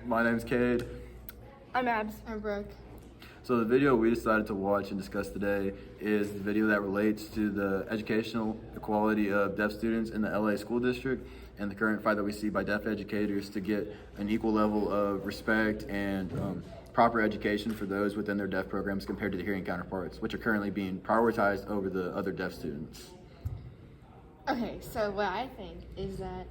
My name's Cade. I'm Abs. I'm Brooke. So the video we decided to watch and discuss today is the video that relates to the educational equality of deaf students in the LA school district and the current fight that we see by deaf educators to get an equal level of respect and proper education for those within their deaf programs compared to the hearing counterparts, which are currently being prioritized over the other deaf students. Okay, so what I think is that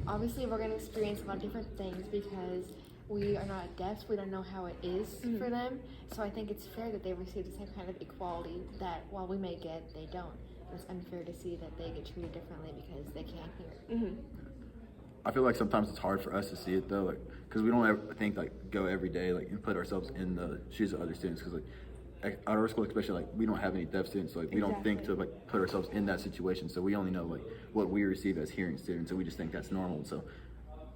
obviously we're going to experience a lot of different things because we are not deaf, so we don't know how it is for them. So I think it's fair that they receive the same kind of equality that while we may get, they don't. It's unfair to see that they get treated differently because they can't hear. I feel like sometimes it's hard for us to see it though, like because we don't ever think like go every day like and put ourselves in the shoes of other students. Because like at our school, especially, like we don't have any deaf students, so like we don't think to like put ourselves in that situation. So we only know like what we receive as hearing students, and we just think that's normal. So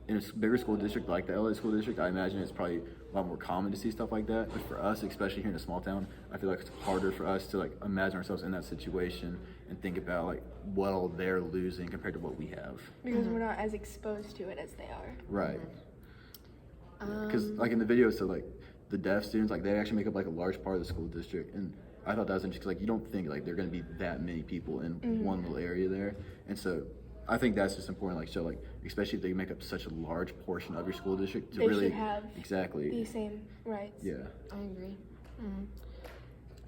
in a bigger school district like the LA school district, I imagine it's probably a lot more common to see stuff like that. But for us, especially here in a small town, I feel like it's harder for us to like imagine ourselves in that situation and think about like what all they're losing compared to what we have. Because we're not as exposed to it as they are. Right. Because like in the video, so like the deaf students, like they actually make up like a large part of the school district, and I thought that was interesting because like you don't think like there are going to be that many people in one little area there, and so I think that's just important. Like show like especially if they make up such a large portion of your school district to They really should have exactly the same rights. yeah. I agree.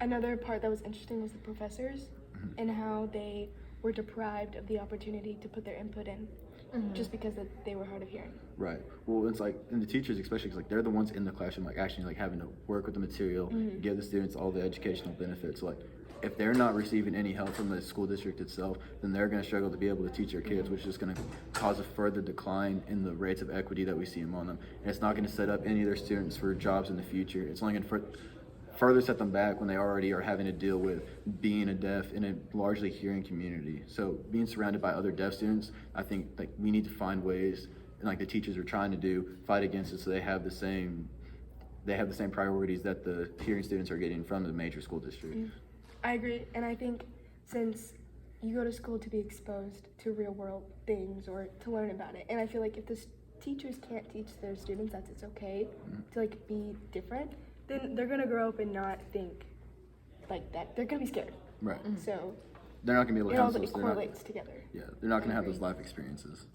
Another part that was interesting was the professors and how they were deprived of the opportunity to put their input in just because they were hard of hearing. Right. Well, it's like, and the teachers especially, 'cause like they're the ones in the classroom, like actually like having to work with the material, give the students all the educational benefits. Like, if they're not receiving any help from the school district itself, then they're going to struggle to be able to teach their kids, which is going to cause a further decline in the rates of equity that we see among them. And it's not going to set up any of their students for jobs in the future. It's only going to further set them back when they already are having to deal with being a deaf in a largely hearing community. So being surrounded by other deaf students, I think like we need to find ways, and like the teachers are trying to do, fight against it so they have the same priorities that the hearing students are getting from the major school district. I agree, and I think since you go to school to be exposed to real world things or to learn about it, and I feel like if the teachers can't teach their students that it's okay to like be different, then they're gonna grow up and not think like that. They're gonna be scared. Right. So They're not going to be able to it all have those. correlates together. Yeah, they're not going to have those life experiences.